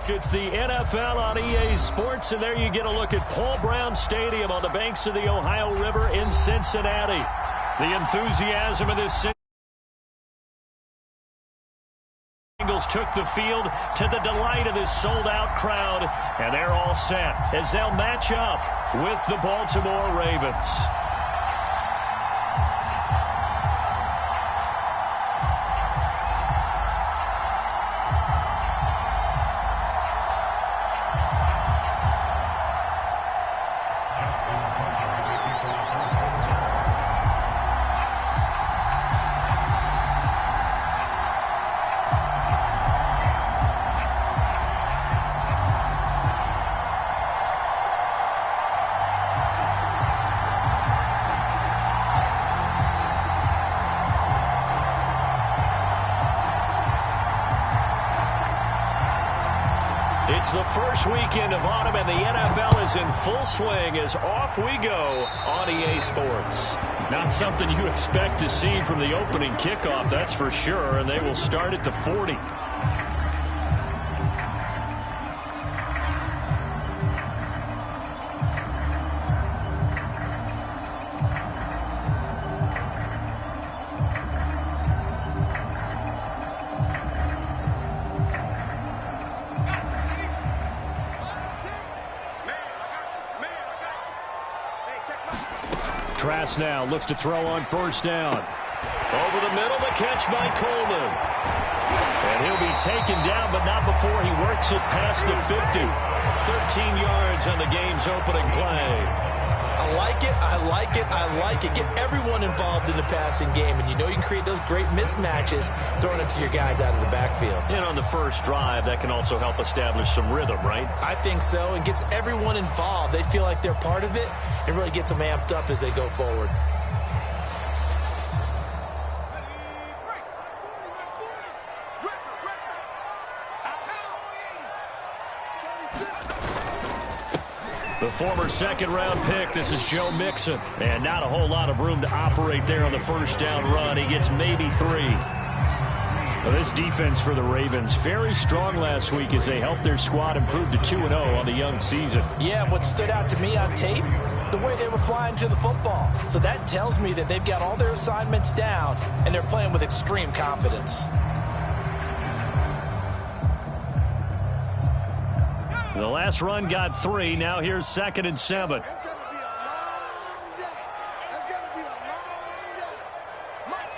It's the NFL on EA Sports, and there you get a look at Paul Brown Stadium on the banks of the Ohio River in Cincinnati. The enthusiasm of this Bengals took the field to the delight of this sold-out crowd, and they're all set as they'll match up with the Baltimore Ravens. It's the first weekend of autumn, and the NFL is in full swing as off we go on EA Sports. Not something you expect to see from the opening kickoff, that's for sure, and they will start at the 40. Trask now looks to throw on first down. Over the middle, the catch by Coleman. And he'll be taken down, but not before he works it past the 50. 13 yards on the game's opening play. I like it, I like it, I like it. Get everyone involved in the passing game, and you know you can create those great mismatches throwing it to your guys out of the backfield. And on the first drive, that can also help establish some rhythm, right? I think so, and gets everyone involved. They feel like they're part of it, and really gets them amped up as they go forward. The former second-round pick, this is Joe Mixon. And not a whole lot of room to operate there on the first down run. He gets maybe 3. Well, this defense for the Ravens, very strong last week as they helped their squad improve to 2-0 on the young season. Yeah, what stood out to me on tape, the way they were flying to the football. So that tells me that they've got all their assignments down, and they're playing with extreme confidence. The last run got 3. Now here's 2nd and 7. It's going to be a long day. It's going to be a long day. Much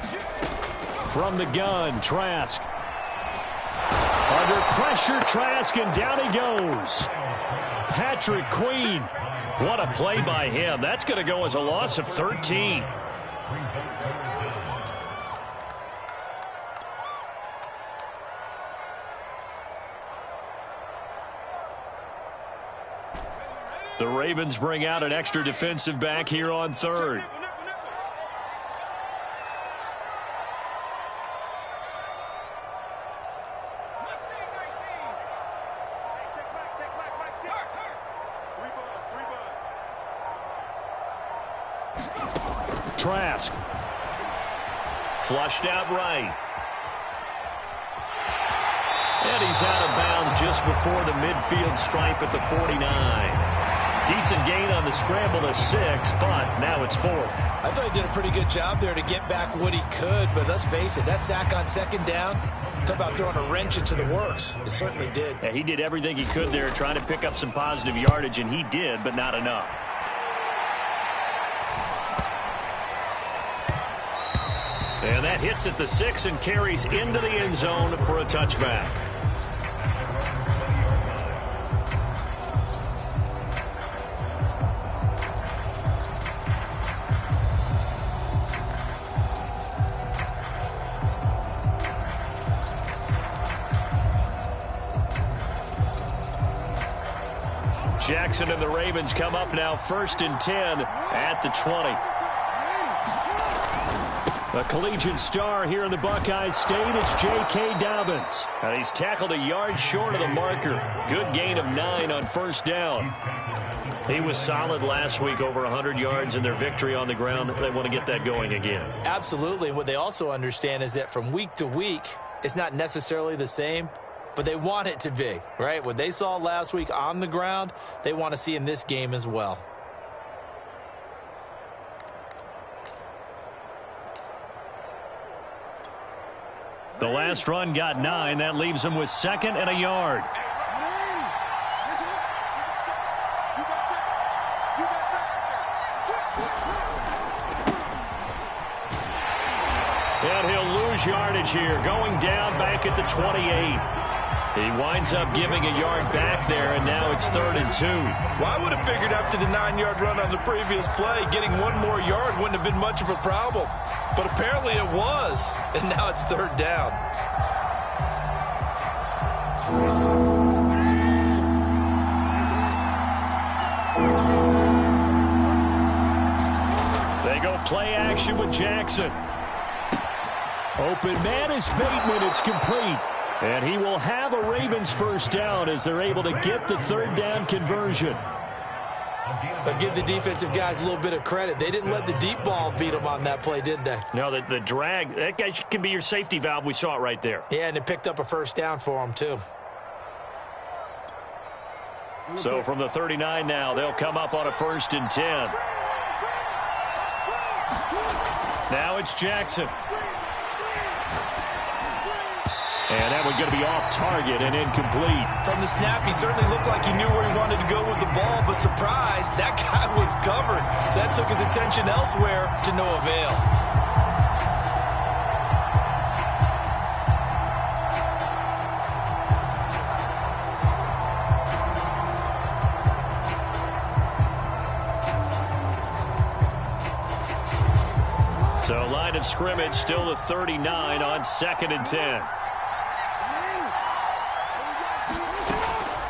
harder. From the gun, Trask. Under pressure, Trask, and down he goes. Patrick Queen. What a play by him. That's going to go as a loss of 13. The Ravens bring out an extra defensive back here on 3rd. Trask. Flushed out right. And he's out of bounds just before the midfield stripe at the 49. Decent gain on the scramble to 6, but now it's 4th. I thought he did a pretty good job there to get back what he could, but let's face it, that sack on 2nd down, talk about throwing a wrench into the works. It certainly did. Yeah, he did everything he could there trying to pick up some positive yardage, and he did, but not enough. And that hits at the 6 and carries into the end zone for a touchback. Jackson and the Ravens come up now 1st and 10 at the 20. A collegiate star here in the Buckeye State, it's J.K. Dobbins. And he's tackled a yard short of the marker. Good gain of 9 on first down. He was solid last week, over 100 yards in their victory on the ground. They want to get that going again. Absolutely. What they also understand is that from week to week, it's not necessarily the same, but they want it to be, right? What they saw last week on the ground, they want to see in this game as well. The last run got 9. That leaves him with 2nd and a yard. And he'll lose yardage here, going down back at the 28. He winds up giving a yard back there, and now it's 3rd and 2. Well, I would have figured after the 9-yard run on the previous play, getting 1 more yard wouldn't have been much of a problem. But apparently it was, and now it's 3rd down. They go play action with Jackson. Open man is Bateman. It's complete. And he will have a Ravens first down as they're able to get the 3rd down conversion. But give the defensive guys a little bit of credit. They didn't let the deep ball beat them on that play, did they? No, the drag, that guy can be your safety valve. We saw it right there. Yeah, and it picked up a first down for them, too. So from the 39 now, they'll come up on a 1st and 10. Now it's Jackson. And that one's going to be off target and incomplete. From the snap, he certainly looked like he knew where he wanted to go with the ball, but surprise, that guy was covered. So that took his attention elsewhere to no avail. So line of scrimmage still the 39 on 2nd and 10.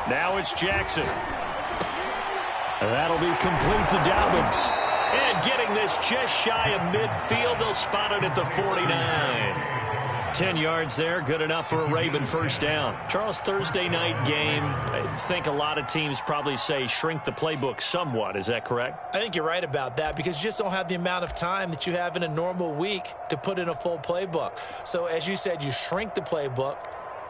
Now it's Jackson. That'll be complete to Dobbins. And getting this just shy of midfield, they'll spot it at the 49. 10 yards there, good enough for a Raven first down. Charles, Thursday night game, I think a lot of teams probably say shrink the playbook somewhat. Is that correct? I think you're right about that because you just don't have the amount of time that you have in a normal week to put in a full playbook. So as you said, you shrink the playbook,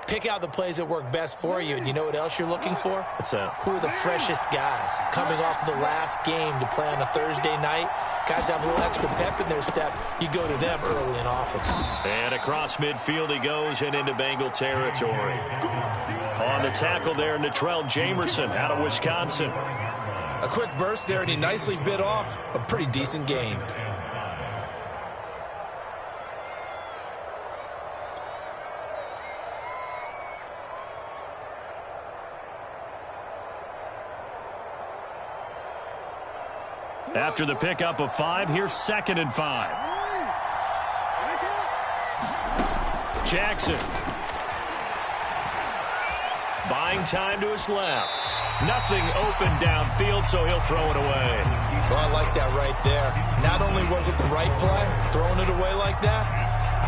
pick out the plays that work best for you, and you know what else you're looking for? What's that? Who are the freshest guys coming off of the last game to play on a Thursday night? Guys have a little extra pep in their step. You go to them early and often. And across midfield he goes and into Bengal territory. On the tackle there, Natrell Jamerson out of Wisconsin. A quick burst there, and he nicely bit off a pretty decent gain. After the pickup of 5, here's 2nd and 5. Jackson. Buying time to his left. Nothing open downfield, so he'll throw it away. Well, I like that right there. Not only was it the right play, throwing it away like that,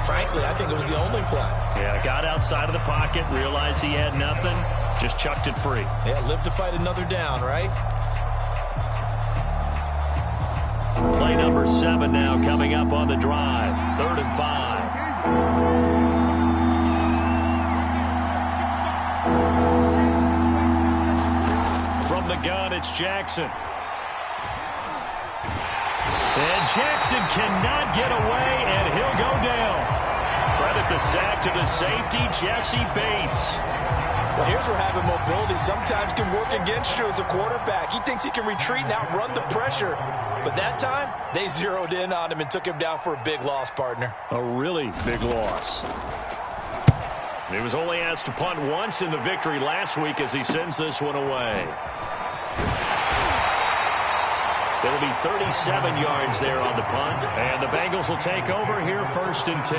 frankly, I think it was the only play. Yeah, got outside of the pocket, realized he had nothing, just chucked it free. Yeah, live to fight another down, right? Play number 7 now coming up on the drive. 3rd and 5. From the gun, it's Jackson. And Jackson cannot get away, and he'll go down. Credit the sack to the safety, Jesse Bates. Well, here's where having mobility sometimes can work against you as a quarterback. He thinks he can retreat and outrun the pressure. But that time, they zeroed in on him and took him down for a big loss, partner. A really big loss. He was only asked to punt once in the victory last week as he sends this one away. It'll be 37 yards there on the punt. And the Bengals will take over here 1st and 10.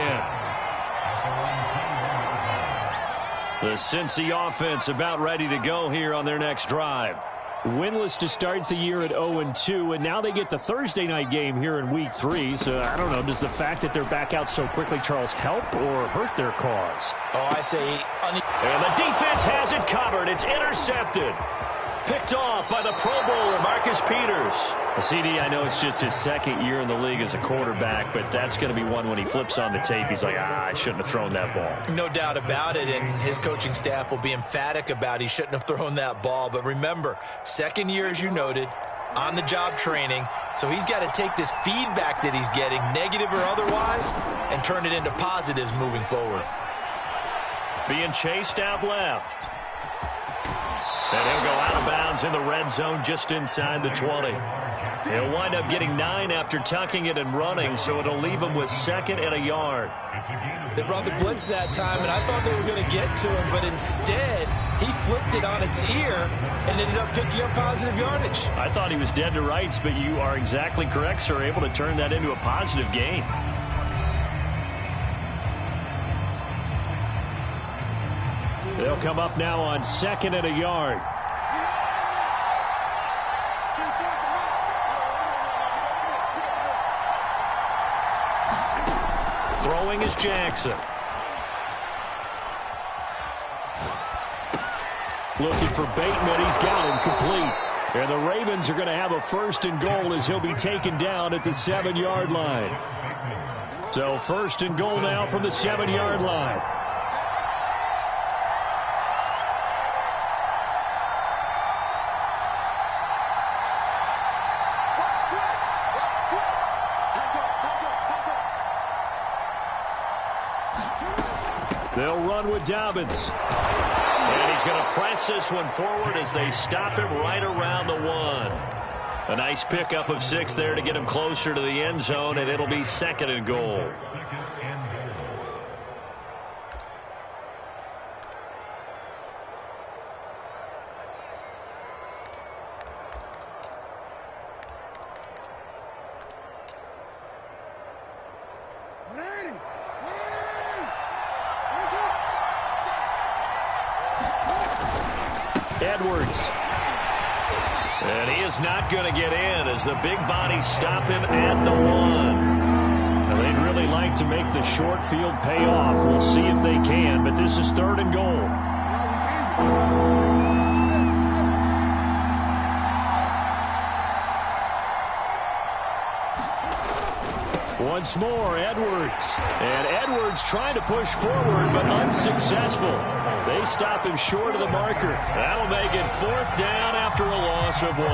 The Cincy offense about ready to go here on their next drive. Winless to start the year at 0-2, and now they get the Thursday night game here in Week 3. So, I don't know, does the fact that they're back out so quickly, Charles, help or hurt their cause? Oh, I say... And the defense has it covered. It's intercepted. Picked off by the Pro Bowler, Marcus Peters. CD, I know it's just his second year in the league as a quarterback, but that's going to be one when he flips on the tape. He's like, I shouldn't have thrown that ball. No doubt about it, and his coaching staff will be emphatic about he shouldn't have thrown that ball. But remember, second year, as you noted, on-the-job training, so he's got to take this feedback that he's getting, negative or otherwise, and turn it into positives moving forward. Being chased out left. And he'll go out of bounds in the red zone just inside the 20. He'll wind up getting 9 after tucking it and running, so it'll leave him with 2nd and a yard. They brought the blitz that time, and I thought they were going to get to him, but instead he flipped it on its ear and ended up picking up positive yardage. I thought he was dead to rights, but you are exactly correct, sir, able to turn that into a positive gain. They'll come up now on 2nd and a yard. Throwing is Jackson. Looking for Bateman. He's got him complete. And the Ravens are going to have a 1st and goal as he'll be taken down at the 7-yard line. So 1st and goal now from the 7-yard line. They'll run with Dobbins. And he's going to press this one forward as they stop him right around the 1. A nice pickup of 6 there to get him closer to the end zone, and it'll be 2nd and goal. Edwards. And he is not going to get in as the big bodies stop him at the 1. Now, they'd really like to make the short field pay off. We'll see if they can, but this is 3rd and goal. Once more, Edwards. And Edwards trying to push forward, but unsuccessful. They stop him short of the marker. That'll make it 4th down after a loss of 1.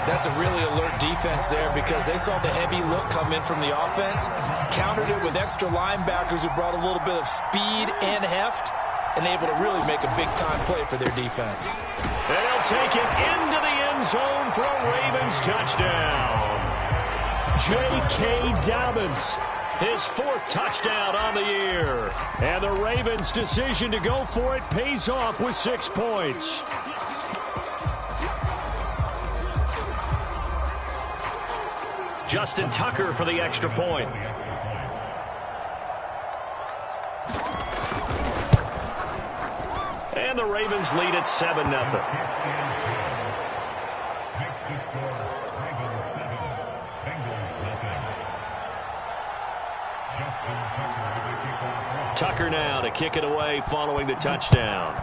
That's a really alert defense there because they saw the heavy look come in from the offense, countered it with extra linebackers who brought a little bit of speed and heft, and able to really make a big-time play for their defense. And they'll take it into the end zone for a Ravens touchdown. J.K. Dobbins, his 4th touchdown on the year. And the Ravens' decision to go for it pays off with 6 points. Justin Tucker for the extra point. And the Ravens lead at 7-0. Tucker now to kick it away following the touchdown.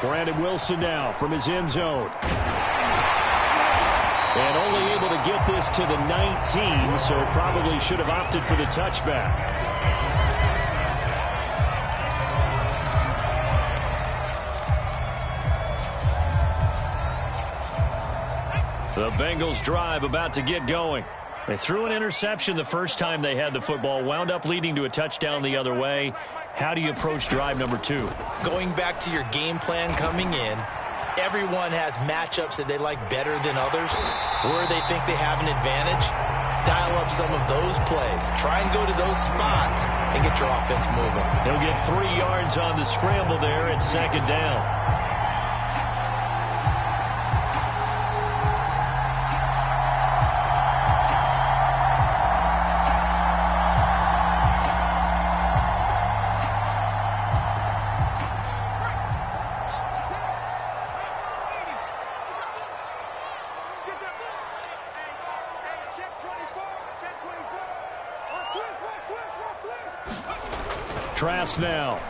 Brandon Wilson now from his end zone. And only able to get this to the 19, so probably should have opted for the touchback. The Bengals drive about to get going. They threw an interception the first time they had the football, wound up leading to a touchdown the other way. How do you approach drive number 2? Going back to your game plan coming in, everyone has matchups that they like better than others, where they think they have an advantage. Dial up some of those plays. Try and go to those spots and get your offense moving. He'll get 3 yards on the scramble there at 2nd down. Trask now.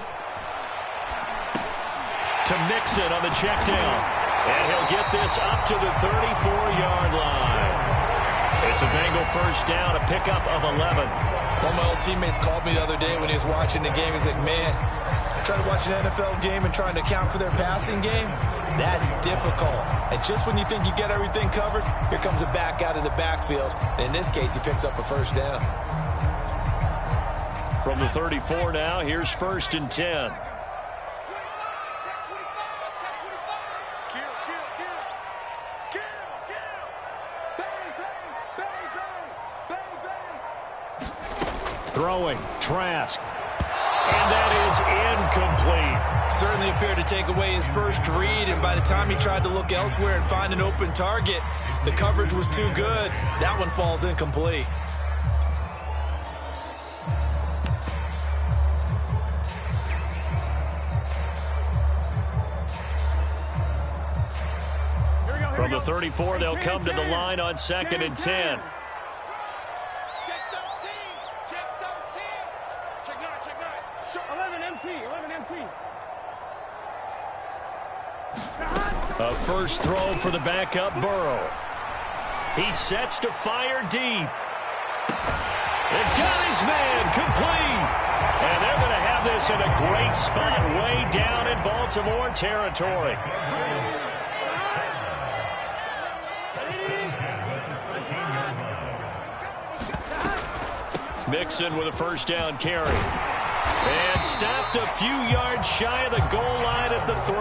To Mixon on the check down. And he'll get this up to the 34-yard line. It's a Bengal first down, a pickup of 11. One of my old teammates called me the other day when he was watching the game. He's like, man, trying to watch an NFL game and trying to account for their passing game, that's difficult. And just when you think you get everything covered, here comes a back out of the backfield. And in this case, he picks up a first down. From the 34 now, here's 1st and 10. Throwing, Trask. And that is incomplete. Certainly appeared to take away his first read, and by the time he tried to look elsewhere and find an open target, the coverage was too good. That one falls incomplete. From the 34, they'll come to the line on 2nd and 10. A first throw for the backup Burrow. He sets to fire deep. And got his man complete. And they're going to have this in a great spot way down in Baltimore territory. Mixon with a first down carry. And stopped a few yards shy of the goal line at the 3.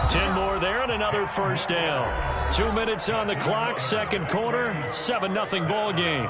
10 more there and another first down. 2 minutes on the clock, second quarter, 7-0 ball game.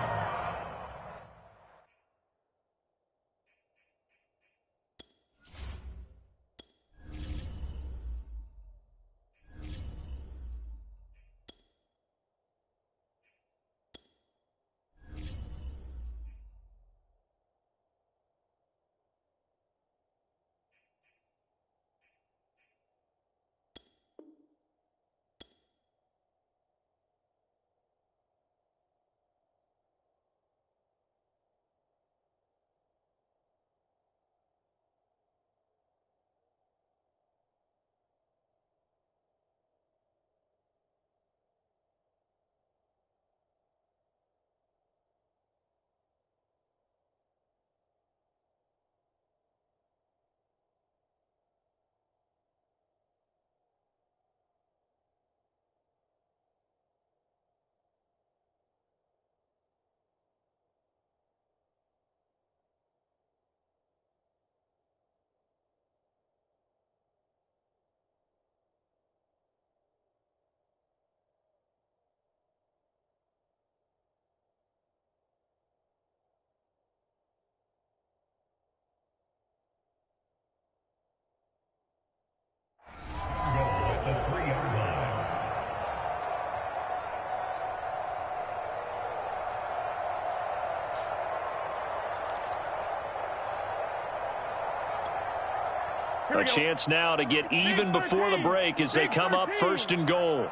A chance now to get even before the break as they come up 1st and goal.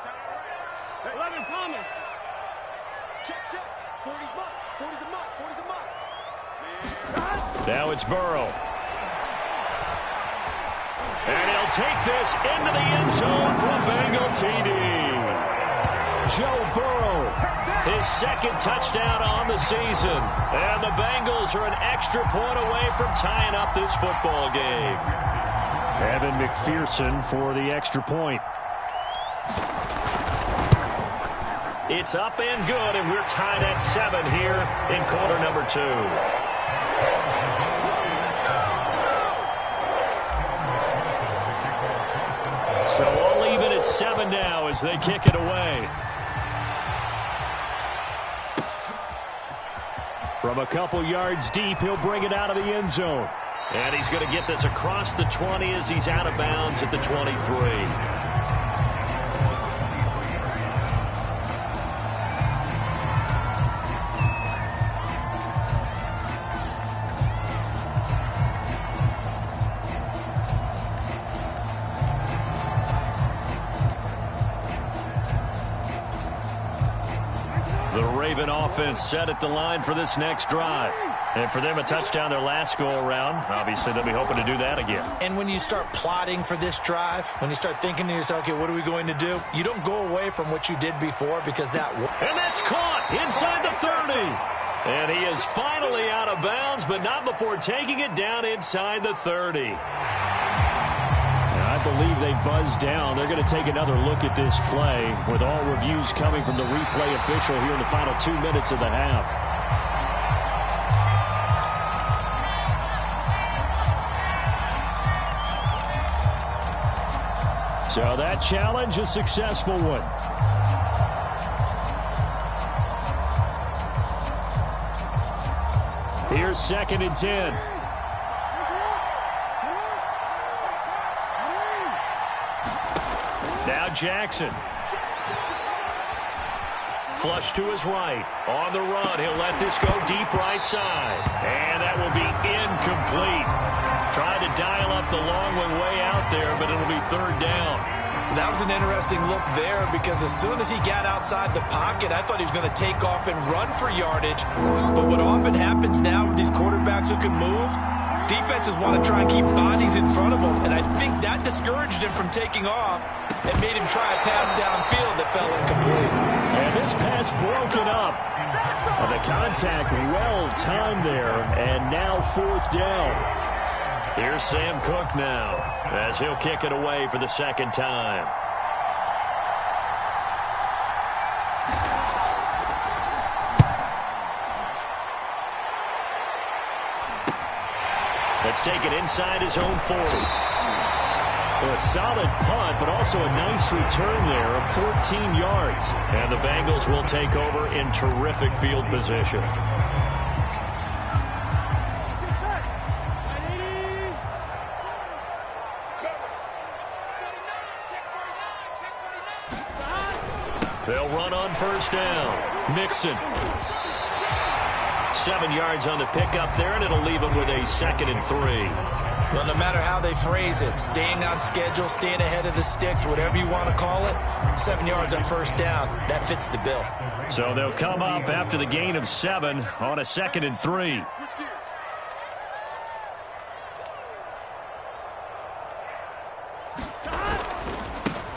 11 Thomas. Check. 40's mark. 40's a mark. 40's a mark. Now it's Burrow. And he'll take this into the end zone for a Bengal TD. Joe Burrow, his 2nd touchdown on the season. And the Bengals are an extra point away from tying up this football game. Evan McPherson for the extra point. It's up and good, and we're tied at 7 here in quarter number 2. So all even at 7 now as they kick it away. From a couple yards deep, he'll bring it out of the end zone. And he's going to get this across the 20 as he's out of bounds at the 23. The Raven offense set at the line for this next drive. And for them, a touchdown their last go-around. Obviously, they'll be hoping to do that again. And when you start plotting for this drive, when you start thinking to yourself, okay, what are we going to do? You don't go away from what you did before because that... And that's caught inside the 30. And he is finally out of bounds, but not before taking it down inside the 30. I believe they buzzed down. They're going to take another look at this play with all reviews coming from the replay official here in the final 2 minutes of the half. So that challenge, a successful one. Here's 2nd and 10. Now Jackson. Flush to his right. On the run, he'll let this go deep right side. And that will be incomplete. Trying to dial up the long way out there, but it'll be 3rd down. That was an interesting look there because as soon as he got outside the pocket, I thought he was going to take off and run for yardage. But what often happens now with these quarterbacks who can move, defenses want to try and keep bodies in front of them. And I think that discouraged him from taking off and made him try a pass downfield that fell incomplete. And this pass broken up. The contact well timed there, and now 4th down. Here's Sam Cook now as he'll kick it away for the 2nd time. Let's take it inside his own 40. A solid punt, but also a nice return there of 14 yards. And the Bengals will take over in terrific field position. They'll run on 1st down. Mixon. 7 yards on the pickup there, and it'll leave him with a 2nd and 3. Well, no matter how they phrase it, staying on schedule, staying ahead of the sticks, whatever you want to call it, 7 yards on 1st down, that fits the bill. So they'll come up after the gain of 7 on a 2nd and 3.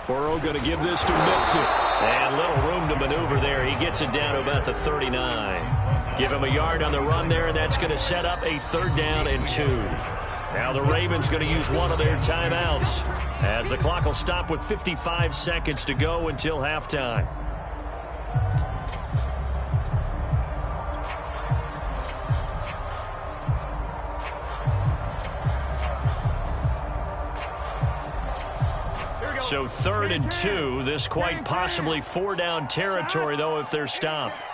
Burrow going to give this to Mixon. And little room to maneuver there. He gets it down to about the 39. Give him a yard on the run there, and that's going to set up a 3rd down and 2. Now the Ravens going to use one of their timeouts as the clock will stop with 55 seconds to go until halftime. So 3rd and 2. This quite possibly 4-down territory, though, if they're stopped.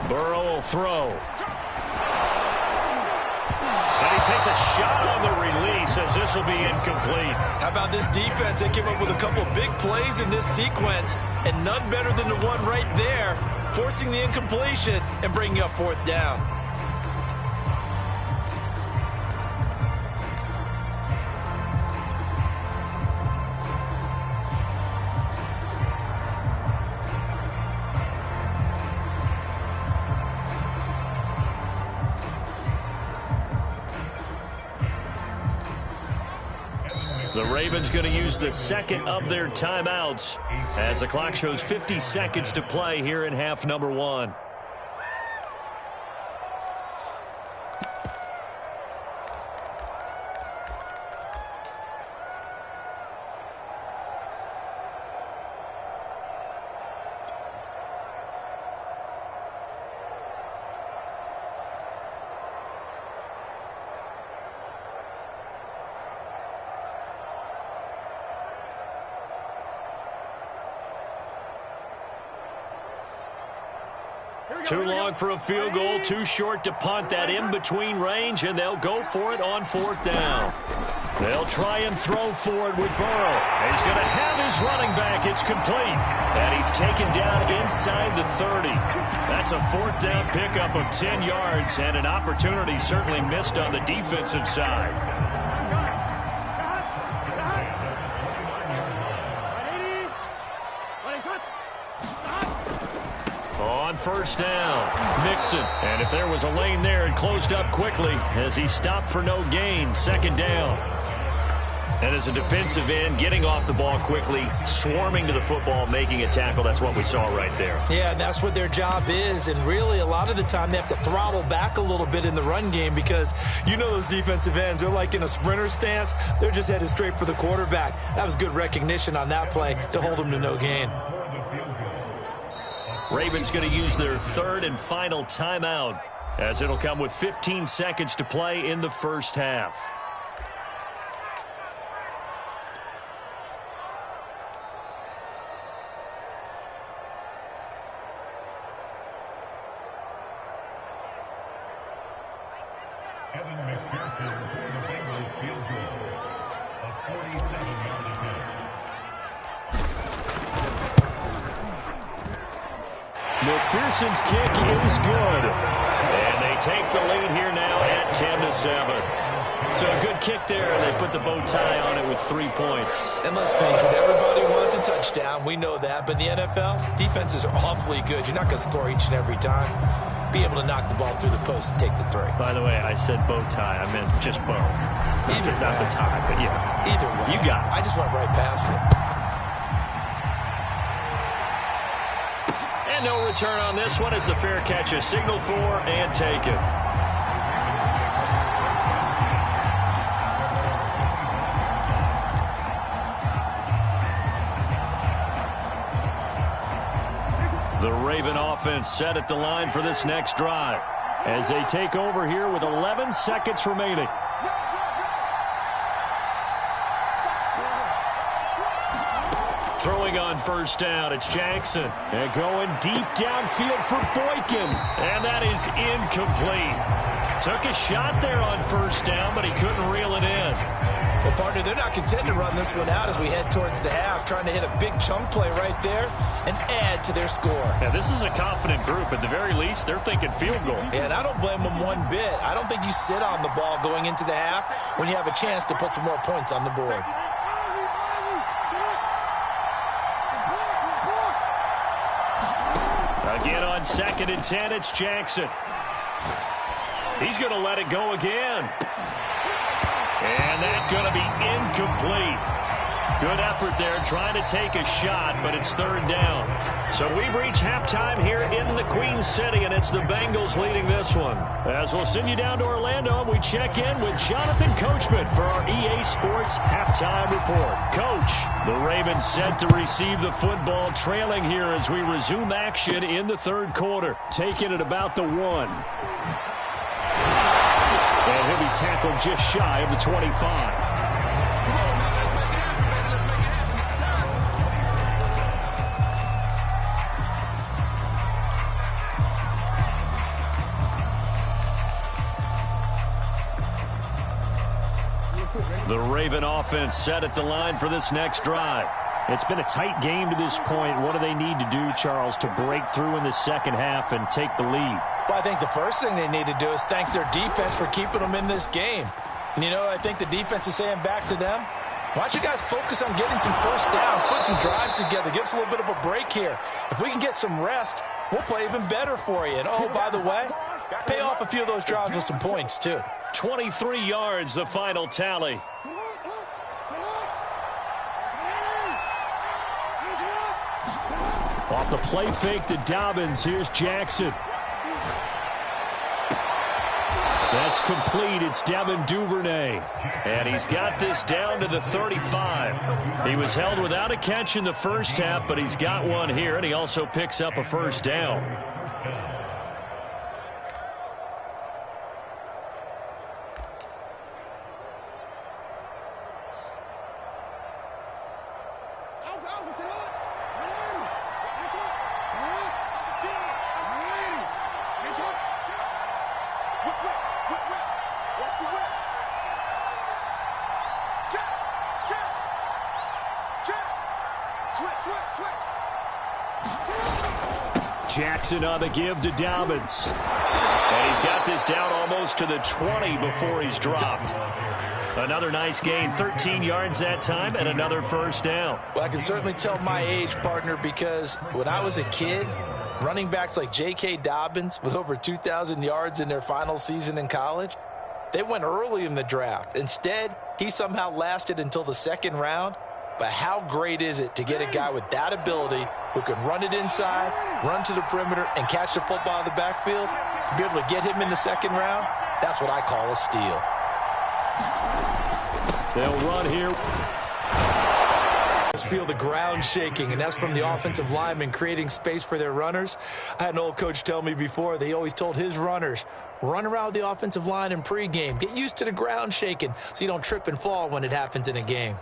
Burrow will throw. And he takes a shot on the release as this will be incomplete. How about this defense? They came up with a couple big plays in this sequence, and none better than the one right there, forcing the incompletion and bringing up 4th down. The Ravens going to use the 2nd of their timeouts as the clock shows 50 seconds to play here in half number 1. Too long for a field goal, too short to punt that in-between range, and they'll go for it on 4th down. They'll try and throw forward with Burrow. He's going to have his running back. It's complete. And he's taken down inside the 30. That's a 4th down pickup of 10 yards, and an opportunity certainly missed on the defensive side. on first down. Mixon. And if there was a lane there, it closed up quickly as he stopped for no gain. Second down. And as a defensive end, getting off the ball quickly, swarming to the football, making a tackle, that's what we saw right there. Yeah, and that's what their job is. And really, a lot of the time, they have to throttle back a little bit in the run game because you know those defensive ends, they're like in a sprinter stance. They're just headed straight for the quarterback. That was good recognition on that play to hold them to no gain. Ravens going to use their third and final timeout as it'll come with 15 seconds to play in the first half. McPherson's kick is good. And they take the lead here now at 10-7. So a good kick there. They put the bow tie on it with 3 points. And let's face it, everybody wants a touchdown. We know that. But in the NFL, defenses are awfully good. You're not going to score each and every time. Be able to knock the ball through the post and take the 3. By the way, I said bow tie. I meant just bow. Not the tie, but yeah. Either way. You got it. I just went right past it. And no return on this one as the fair catch is signaled for and taken. The Raven offense set at the line for this next drive as they take over here with 11 seconds remaining. Throwing on first down, it's Jackson. And going deep downfield for Boykin. And that is incomplete. Took a shot there on first down, but he couldn't reel it in. Well, partner, they're not content to run this one out as we head towards the half, trying to hit a big chunk play right there and add to their score. Yeah, this is a confident group. At the very least, they're thinking field goal. Yeah, and I don't blame them one bit. I don't think you sit on the ball going into the half when you have a chance to put some more points on the board. Again on 2nd and 10, it's Jackson. He's going to let it go again. And that's going to be incomplete. Good effort there trying to take a shot, but it's 3rd down. So we've reached halftime here in the Queen City, and it's the Bengals leading this one. As we'll send you down to Orlando, we check in with Jonathan Coachman for our EA Sports Halftime Report. Coach, the Ravens set to receive the football, trailing here as we resume action in the 3rd quarter. Taking it about the 1. And he'll be tackled just shy of the 25. The Raven offense set at the line for this next drive. It's been a tight game to this point. What do they need to do, Charles, to break through in the second half and take the lead? Well, I think the first thing they need to do is thank their defense for keeping them in this game. And, you know, I think the defense is saying back to them, why don't you guys focus on getting some first downs, put some drives together, give us a little bit of a break here. If we can get some rest, we'll play even better for you. And, oh, by the way, pay off a few of those drives with some points, too. 23 yards, the final tally. Off the play fake to Dobbins, here's Jackson. That's complete. It's Devin Duvernay. And he's got this down to the 35. He was held without a catch in the first half, but he's got one here, and he also picks up a first down. Jackson on the give to Dobbins. And he's got this down almost to the 20 before he's dropped. Another nice gain, 13 yards that time, and another first down. Well, I can certainly tell my age, partner, because when I was a kid, Running backs like J.K. Dobbins with over 2,000 yards in their final season in college, they went early in the draft. Instead, he somehow lasted until the second round. But how great is it to get a guy with that ability who can run it inside, run to the perimeter, and catch the football in the backfield? To be able to get him in the second round, that's what I call a steal. They'll run here. Just feel the ground shaking, and that's from the offensive linemen creating space for their runners. I had an old coach tell me before, they always told his runners, run around with the offensive line in pregame. Get used to the ground shaking so you don't trip and fall when it happens in a game.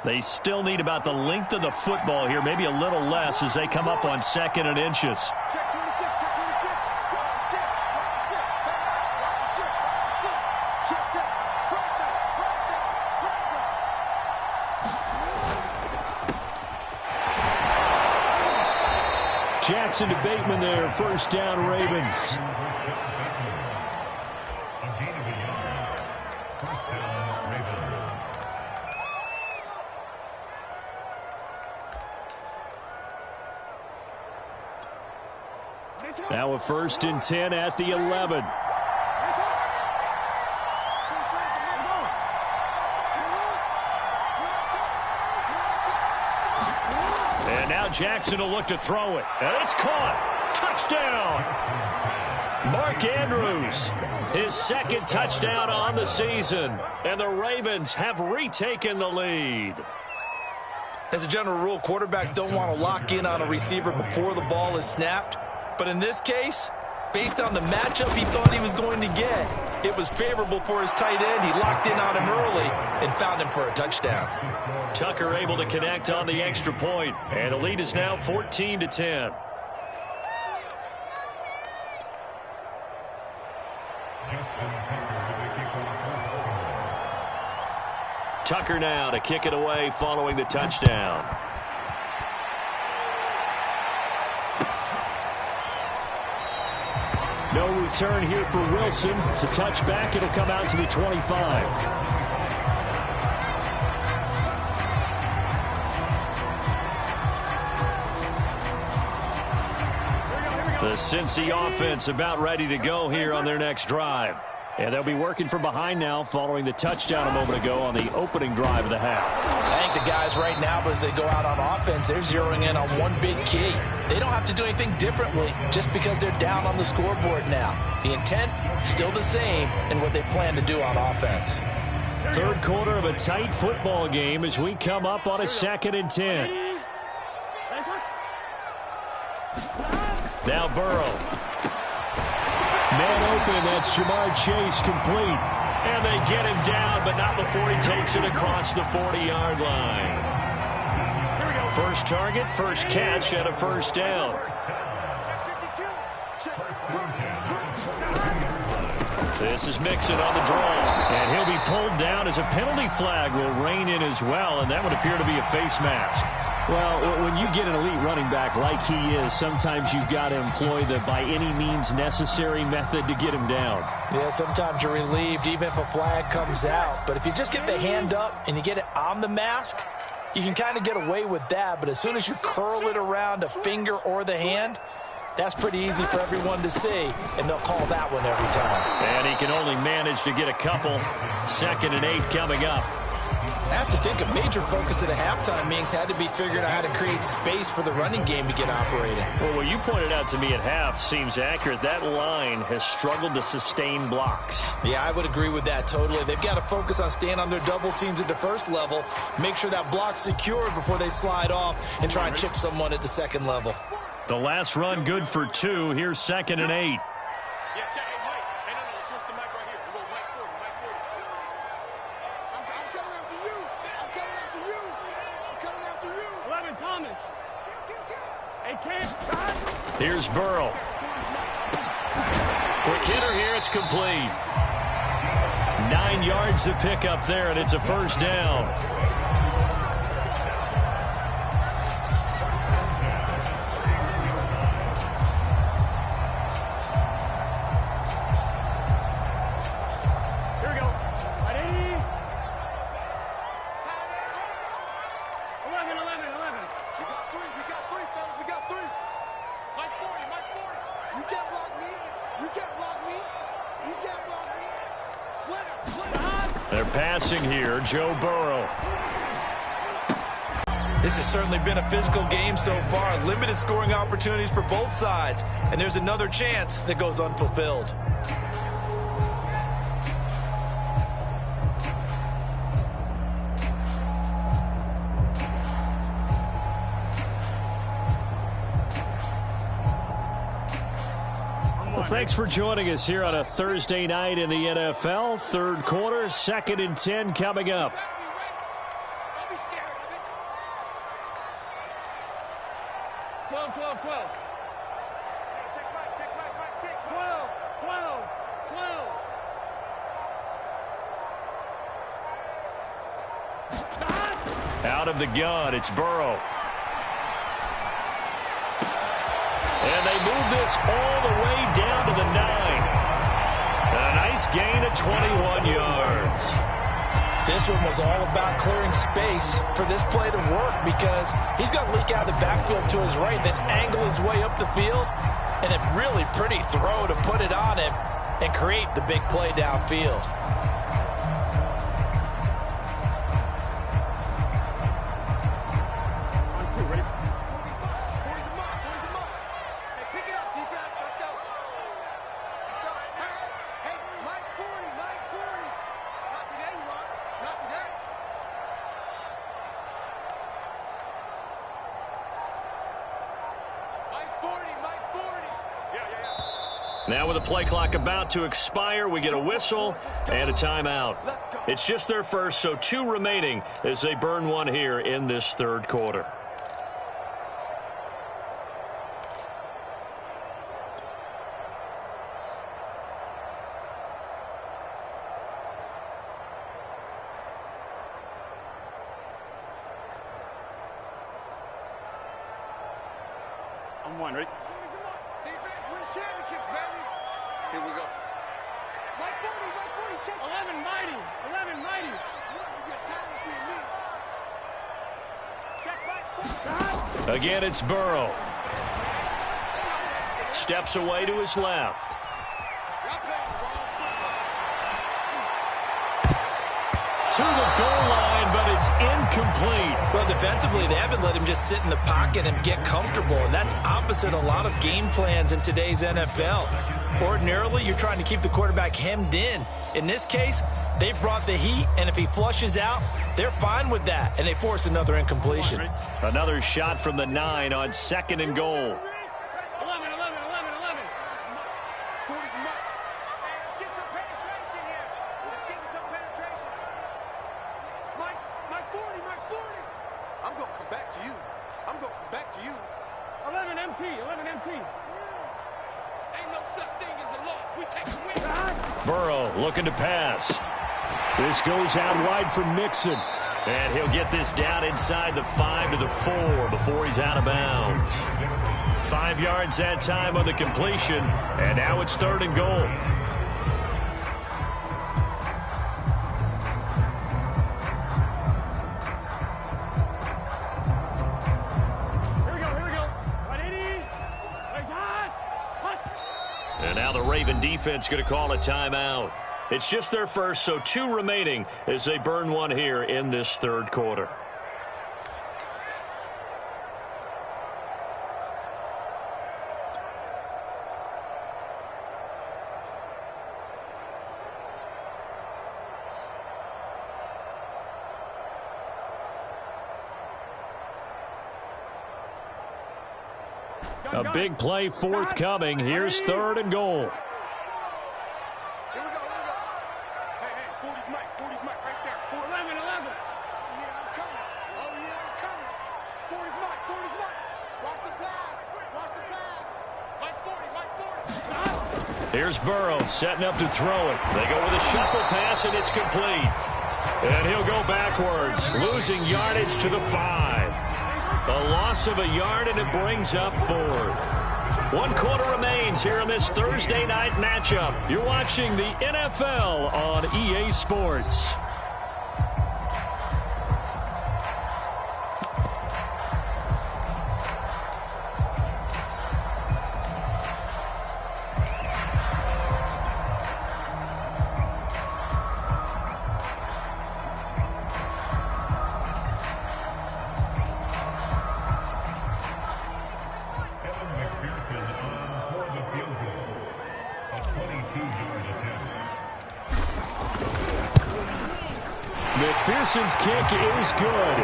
They still need about the length of the football here, maybe a little less as they come up on 2nd and inches. Check 26, check 26. Watch the shit, watch the shit. Watch the shit, watch the shit. Check, check. Flag down, flag down, flag down. Jackson to Bateman there, first down Ravens. Now a 1st and 10 at the 11. And now Jackson will look to throw it. And it's caught. Touchdown. Mark Andrews, his 2nd touchdown on the season. And the Ravens have retaken the lead. As a general rule, quarterbacks don't want to lock in on a receiver before the ball is snapped. But in this case, based on the matchup he thought he was going to get, it was favorable for his tight end. He locked in on him early and found him for a touchdown. Tucker able to connect on the extra point, and the lead is now 14-10. Tucker now to kick it away following the touchdown. No return here for Wilson. It's a touchback. It'll come out to the 25. The Cincy offense about ready to go here on their next drive. And they'll be working from behind now following the touchdown a moment ago on the opening drive of the half. I think the guys right now, but as they go out on offense, they're zeroing in on one big key. They don't have to do anything differently just because they're down on the scoreboard now. The intent, still the same in what they plan to do on offense. 3rd quarter of a tight football game as we come up on a 2nd and 10. Now Burrow. Man open, that's Jamar Chase complete. And they get him down, but not before he takes it across the 40-yard line. First target, first catch, and a first down. This is Mixon on the draw. And he'll be pulled down as a penalty flag will rein in as well, and that would appear to be a face mask. Well, when you get an elite running back like he is, sometimes you've got to employ the by any means necessary method to get him down. Yeah, sometimes you're relieved even if a flag comes out. But if you just get the hand up and you get it on the mask, you can kind of get away with that. But as soon as you curl it around a finger or the hand, that's pretty easy for everyone to see, and they'll call that one every time. And he can only manage to get a couple. 2nd and 8 coming up. I have to think a major focus of the halftime meetings had to be figuring out how to create space for the running game to get operating. Well, what you pointed out to me at half seems accurate. That line has struggled to sustain blocks. Yeah, I would agree with that totally. They've got to focus on staying on their double teams at the first level, make sure that block's secured before they slide off and try and chip someone at the second level. The last run good for 2. Here's 2nd and 8. Here's Burrow. Quick hitter here, it's complete. 9 yards to pick up there, and it's a first down. They're passing here, Joe Burrow. This has certainly been a physical game so far. Limited scoring opportunities for both sides. And there's another chance that goes unfulfilled. Well, thanks for joining us here on a Thursday night in the NFL. Third quarter, 2nd and 10 coming up. Don't be scared of it. 12, 12, 12. Check right, 6. 12, 12, 12. Out of the gun, it's Burrow. And they move this all the way down to the 9. A nice gain of 21 yards. This one was all about clearing space for this play to work because he's got to leak out of the backfield to his right, then angle his way up the field, and a really pretty throw to put it on him and create the big play downfield. Now with the play clock about to expire, we get a whistle and a timeout. It's just their first, so 2 remaining as they burn one here in this third quarter. I'm one, ready? Defense wins championships, baby. Here we go. Right 40, check. 11 mighty. You don't get time to see me. Check right 40. Again, it's Burrow. Steps away to his left. Y'all playing the wrong football. To the goal line, but it's incomplete. Well, defensively, they haven't let him just sit in the pocket and get comfortable, and that's opposite a lot of game plans in today's NFL. Ordinarily, you're trying to keep the quarterback hemmed in. In this case, they've brought the heat, and if he flushes out, they're fine with that, and they force another incompletion. Another shot from the 9 on 2nd and goal. 11. Let's get some penetration here. Let's get some penetration. My 40. I'm going to come back to you. 11 MT. Yes. Ain't no such thing as a loss. We take the win. Burrow looking to pass. This goes out wide for Mixon. And he'll get this down inside the 5 to the 4 before he's out of bounds. 5 yards that time on the completion. And now it's 3rd and goal. Here we go. 180. Hot. And now the Raven defense going to call a timeout. It's just their first, so 2 remaining as they burn one here in this third quarter. A big play forthcoming. Here's 3rd and goal. Here we go. Hey, 40's Mike right there. 11. Yeah, I'm coming. 40's Mike. Watch the pass. Mike 40. Here's Burrow setting up to throw it. They go with a shuffle pass, and it's complete. And he'll go backwards, losing yardage to the 5. A loss of a yard, and it brings up 4th. 1 quarter remains here in this Thursday night matchup. You're watching the NFL on EA Sports. McPherson's kick is good.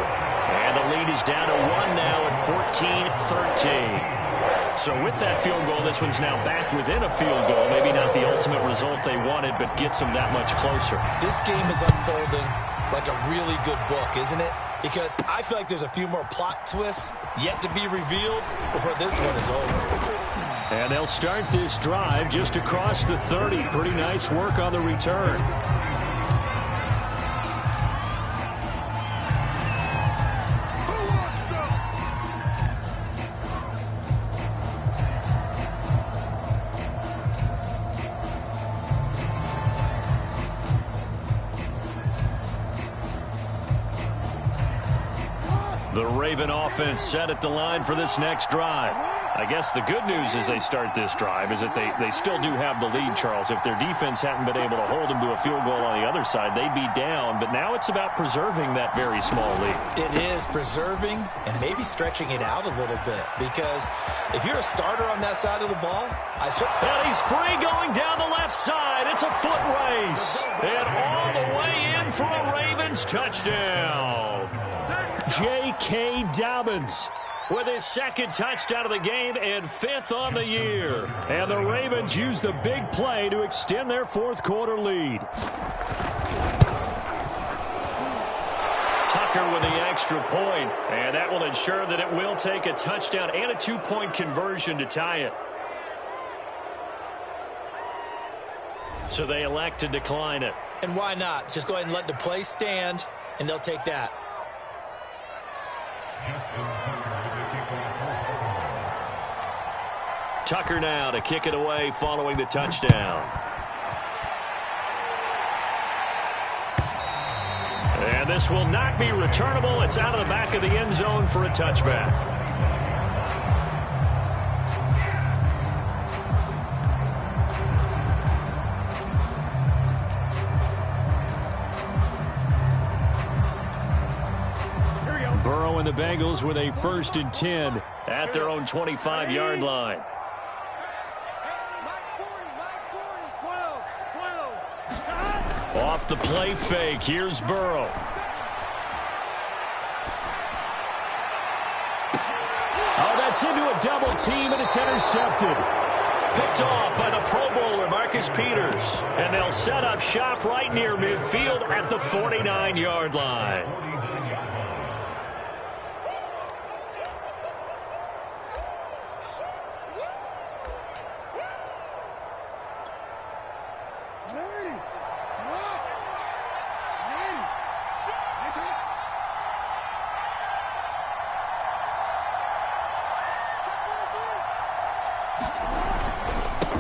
And the lead is down to 1 now at 14-13. So with that field goal, this one's now back within a field goal. Maybe not the ultimate result they wanted, but gets them that much closer. This game is unfolding like a really good book, isn't it? Because I feel like there's a few more plot twists yet to be revealed before this one is over. And they'll start this drive just across the 30. Pretty nice work on the return. The Raven offense set at the line for this next drive. I guess the good news as they start this drive is that they still do have the lead, Charles. If their defense hadn't been able to hold them to a field goal on the other side, they'd be down. But now it's about preserving that very small lead. It is preserving and maybe stretching it out a little bit. Because if you're a starter on that side of the ball, and he's free going down the left side. It's a foot race. And all the way in for a Ravens touchdown. J.K. Dobbins with his second touchdown of the game and 5th on the year. And the Ravens use the big play to extend their fourth quarter lead. Tucker with the extra point, and that will ensure that it will take a touchdown and a 2-point conversion to tie it. So they elect to decline it. And why not? Just go ahead and let the play stand, and they'll take that. Tucker now to kick it away following the touchdown. And this will not be returnable. It's out of the back of the end zone for a touchback. Burrow and the Bengals with a 1st and 10 at their own 25-yard line. Off the play fake, here's Burrow. Oh, that's into a double team, and it's intercepted. Picked off by the Pro Bowler, Marcus Peters. And they'll set up shop right near midfield at the 49-yard line.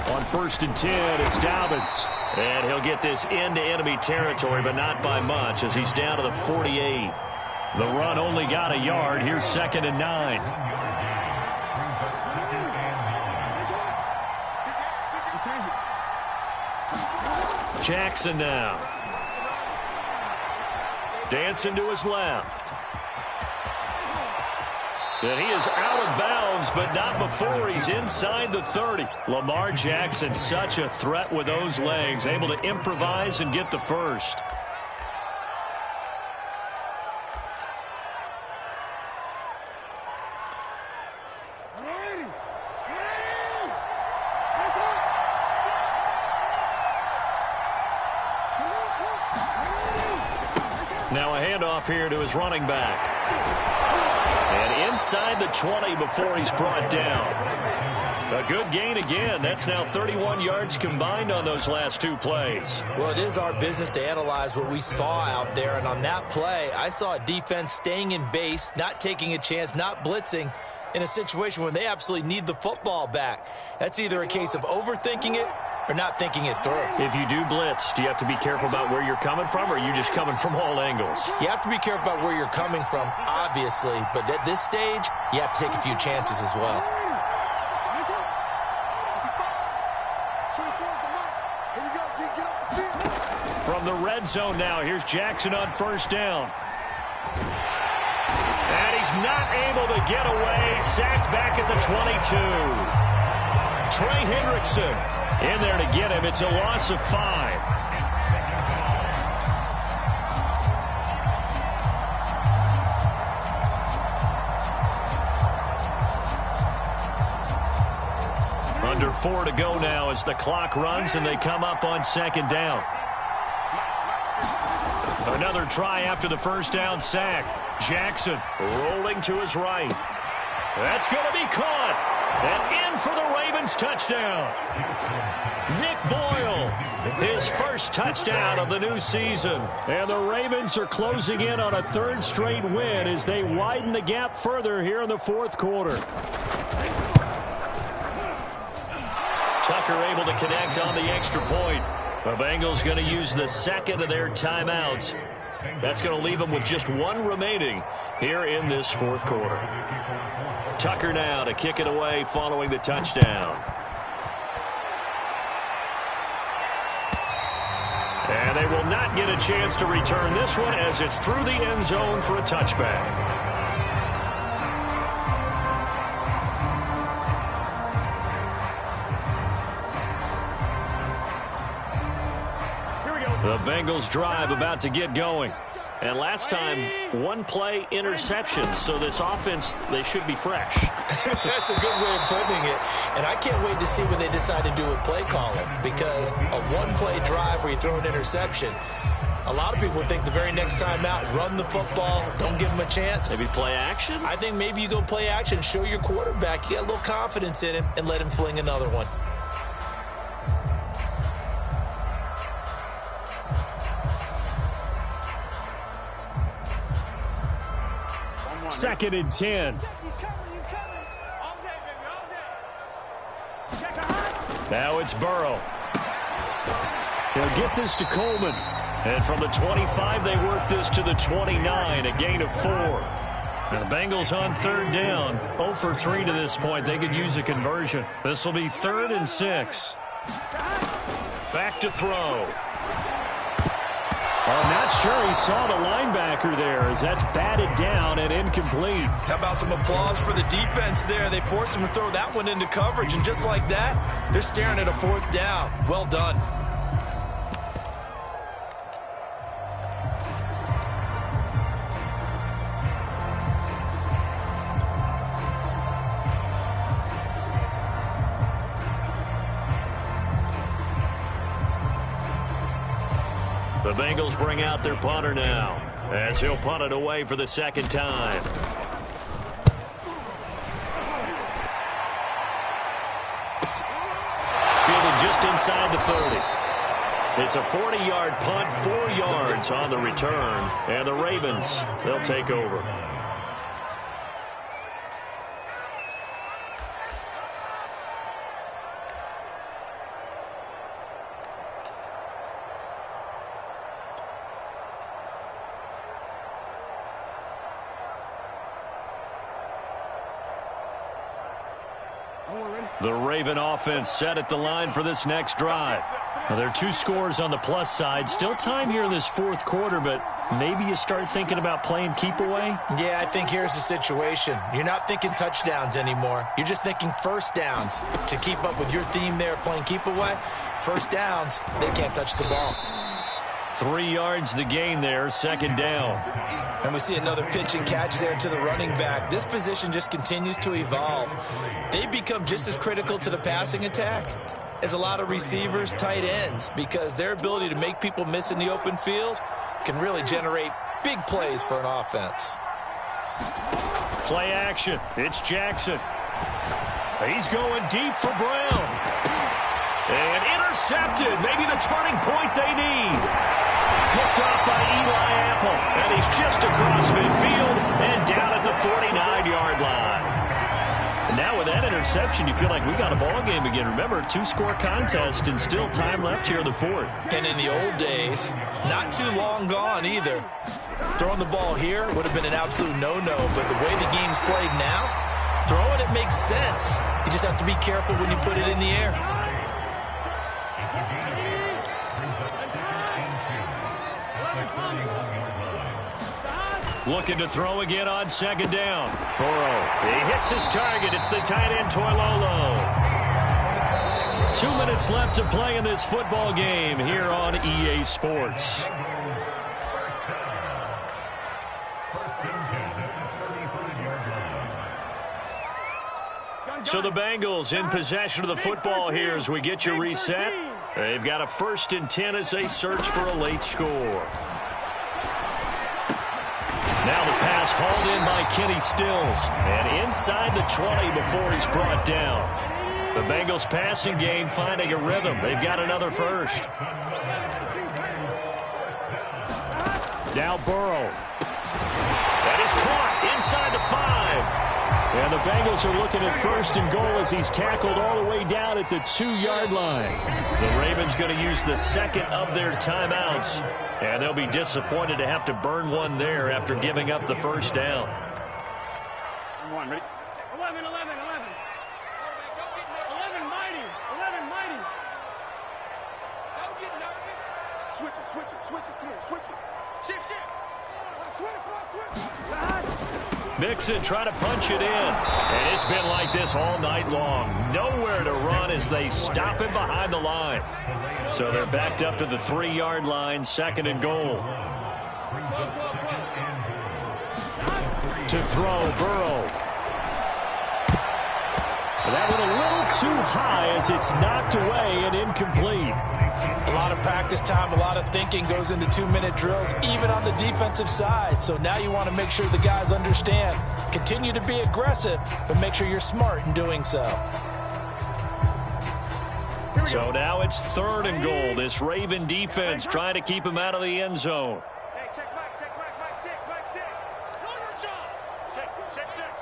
On 1st and 10, it's Dobbins. And he'll get this into enemy territory, but not by much as he's down to the 48. The run only got a yard. Here's 2nd and 9. Jackson now. Dancing to his left. And he is out of bounds, but not before he's inside the 30. Lamar Jackson, such a threat with those legs, able to improvise and get the first. Now a handoff here to his running back. And inside the 20 before he's brought down. A good gain again. That's now 31 yards combined on those last 2 plays. Well, it is our business to analyze what we saw out there. And on that play, I saw a defense staying in base, not taking a chance, not blitzing in a situation where they absolutely need the football back. That's either a case of overthinking it or not thinking it through. If you do blitz, do you have to be careful about where you're coming from, or are you just coming from all angles? You have to be careful about where you're coming from, obviously. But at this stage, you have to take a few chances as well. From the red zone now, here's Jackson on 1st down. And he's not able to get away. Sacked back at the 22. Trey Hendrickson in there to get him. It's a loss of 5. Under 4 to go now as the clock runs and they come up on 2nd down. Another try after the first down sack. Jackson rolling to his right. That's going to be caught. And in for the Ravens touchdown. Nick Boyle, his first touchdown of the new season. And the Ravens are closing in on a 3rd straight win as they widen the gap further here in the 4th quarter. Tucker able to connect on the extra point. The Bengals going to use the 2nd of their timeouts. That's going to leave them with just 1 remaining here in this 4th quarter. Tucker now to kick it away following the touchdown. And they will not get a chance to return this one as it's through the end zone for a touchback. The Bengals drive about to get going. And last time, 1-play interception. So this offense, they should be fresh. That's a good way of putting it. And I can't wait to see what they decide to do with play calling. Because a 1-play drive where you throw an interception, a lot of people think the very next time out, run the football, don't give them a chance. Maybe play action? I think maybe you go play action, show your quarterback, you got a little confidence in him, and let him fling another one. 2nd and 10. He's coming. All day, baby, all day. Check her. Now it's Burrow. He'll get this to Coleman. And from the 25, they work this to the 29, a gain of 4. Now the Bengals on 3rd down, 0 for 3 to this point. They could use a conversion. This will be 3rd and 6. Back to throw. I'm not sure he saw the linebacker there as that's batted down and incomplete. How about some applause for the defense there? They forced him to throw that one into coverage, and just like that, they're staring at a 4th down. Well done. The Bengals bring out their punter now as he'll punt it away for the 2nd time. Fielded just inside the 30. It's a 40-yard punt, 4 yards on the return, and the Ravens, they'll take over. The Raven offense set at the line for this next drive. Now, there are 2 scores on the plus side. Still time here in this 4th quarter, but maybe you start thinking about playing keep away? Yeah, I think here's the situation. You're not thinking touchdowns anymore. You're just thinking first downs. To keep up with your theme there, playing keep away, first downs, they can't touch the ball. 3 yards the gain there, 2nd down. And we see another pitch and catch there to the running back. This position just continues to evolve. They become just as critical to the passing attack as a lot of receivers, tight ends, because their ability to make people miss in the open field can really generate big plays for an offense. Play action. It's Jackson. He's going deep for Brown. And intercepted. Maybe the turning point they need. Picked off by Eli Apple. And he's just across midfield and down at the 49-yard line. And now with that interception, you feel like we got a ball game again. Remember, 2-score contest and still time left here in the 4th. And in the old days, not too long gone either. Throwing the ball here would have been an absolute no-no. But the way the game's played now, throwing it makes sense. You just have to be careful when you put it in the air. Looking to throw again on 2nd down. Burrow, he hits his target. It's the tight end, Toilolo. 2 minutes left to play in this football game here on EA Sports. So the Bengals in possession of the football here as we get you reset. They've got a 1st and 10 as they search for a late score. Now the pass hauled in by Kenny Stills. And inside the 20 before he's brought down. The Bengals passing game finding a rhythm. They've got another first. Now Burrow. That is caught inside the 5. And the Bengals are looking at 1st and goal as he's tackled all the way down at the 2-yard line. The Ravens going to use the 2nd of their timeouts. And they'll be disappointed to have to burn one there after giving up the 1st down. 1, ready? 11, 11, 11. 11 mighty. 11 mighty. Don't get nervous. Switch it, switch it, switch it. Come here, switch it. Shift, shift. Mixon trying to punch it in. And it's been like this all night long. Nowhere to run as they stop him behind the line. So they're backed up to the 3-yard line, 2nd and goal. To throw, Burrow. That one a little too high as it's knocked away and incomplete. A lot of practice time, a lot of thinking goes into 2-minute drills, even on the defensive side. So now you want to make sure the guys understand. Continue to be aggressive, but make sure you're smart in doing so. So now it's 3rd and goal. This Raven defense trying to keep him out of the end zone. Hey, check Mike, 6, Mike 6. Know your job. Check. Shift. Check safety.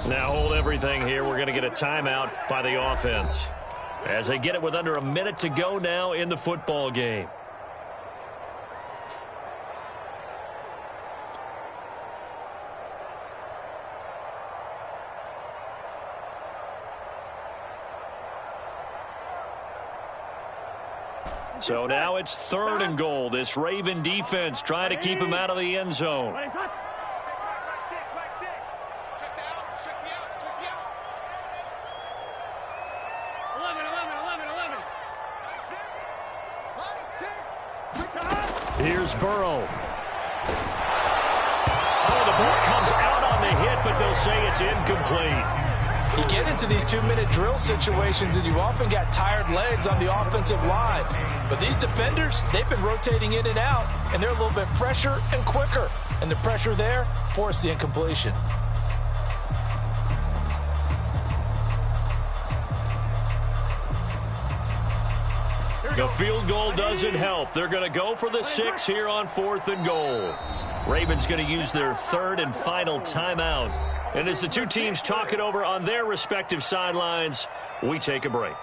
Now hold everything here. We're going to get a timeout by the offense as they get it with under a minute to go now in the football game. So now it's 3rd and goal. This Raven defense trying to keep him out of the end zone. Mike 6. Check the outs, check the out. 11. Mike 6. Here's Burrow. Oh, the ball comes out on the hit, but they'll say it's incomplete. You get into these 2-minute drill situations and you've often got tired legs on the offensive line. But these defenders, they've been rotating in and out, and they're a little bit fresher and quicker. And the pressure there forced the incompletion. The field goal doesn't help. They're going to go for the 6 here on 4th and goal. Ravens going to use their 3rd and final timeout. And as the two teams talk it over on their respective sidelines, we take a break.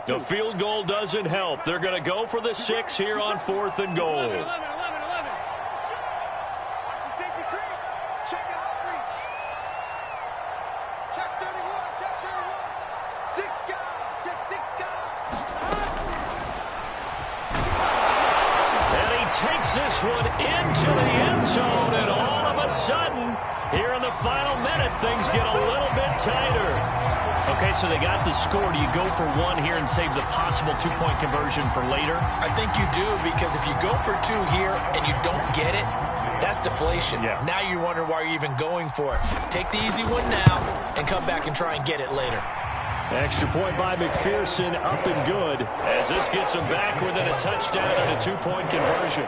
The field goal doesn't help. They're going to go for the 6 here on 4th and goal. 11. Watch the safety creep. Check the hot read. Check 31. Check 31. 6 guys. Check 6 guys. And he takes this one into the end zone, and all of a sudden, here in the final minute, things get a little bit tighter. Okay, so they got the score. Do you go for 1 here and save the possible 2-point conversion for later? I think you do, because if you go for 2 here and you don't get it, that's deflation. Yeah. Now you're wondering why you're even going for it. Take the easy one now and come back and try and get it later. Extra point by McPherson, up and good, as this gets them back within a touchdown and a 2-point conversion.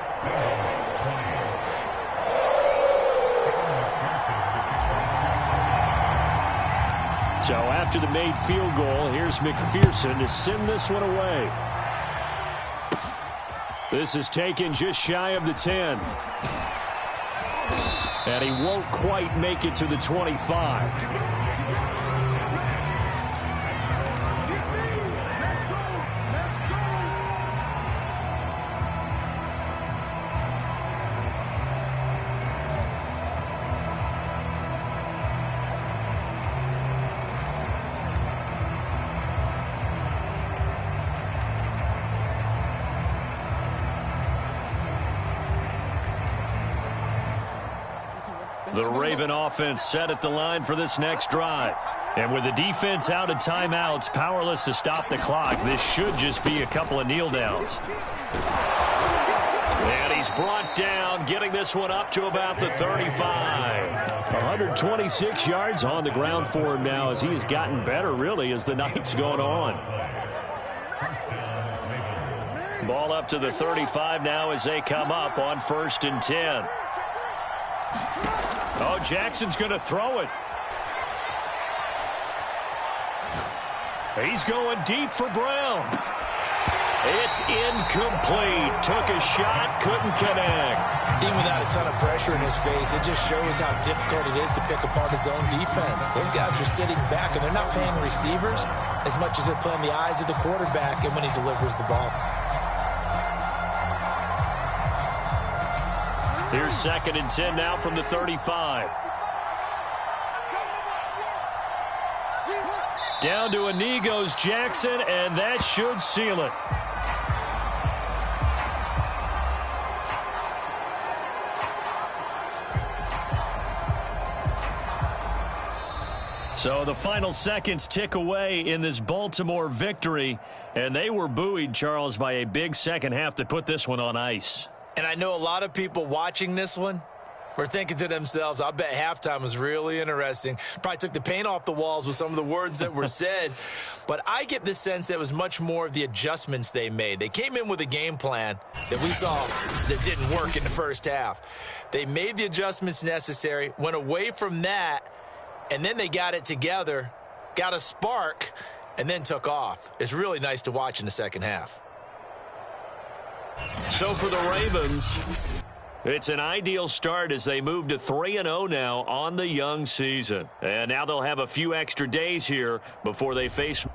So after the made field goal, here's McPherson to send this one away. This is taken just shy of the 10. And he won't quite make it to the 25. The Raven offense set at the line for this next drive. And with the defense out of timeouts, powerless to stop the clock, this should just be a couple of kneel downs. And he's brought down, getting this one up to about the 35. 126 yards on the ground for him now as he has gotten better, really, as the night's going on. Ball up to the 35 now as they come up on 1st and 10. Oh, Jackson's going to throw it. He's going deep for Brown. It's incomplete. Took a shot, couldn't connect. Even without a ton of pressure in his face, it just shows how difficult it is to pick apart his own defense. Those guys are sitting back, and they're not playing receivers as much as they're playing the eyes of the quarterback and when he delivers the ball. Here's 2nd and 10 now from the 35. Down to a knee goes Jackson, and that should seal it. So the final seconds tick away in this Baltimore victory, and they were buoyed, Charles, by a big second half to put this one on ice. And I know a lot of people watching this one were thinking to themselves, I bet halftime was really interesting. Probably took the paint off the walls with some of the words that were said. But I get the sense that it was much more of the adjustments they made. They came in with a game plan that we saw that didn't work in the first half. They made the adjustments necessary, went away from that, and then they got it together, got a spark, and then took off. It's really nice to watch in the second half. So for the Ravens, it's an ideal start as they move to 3-0 now on the young season. And now they'll have a few extra days here before they face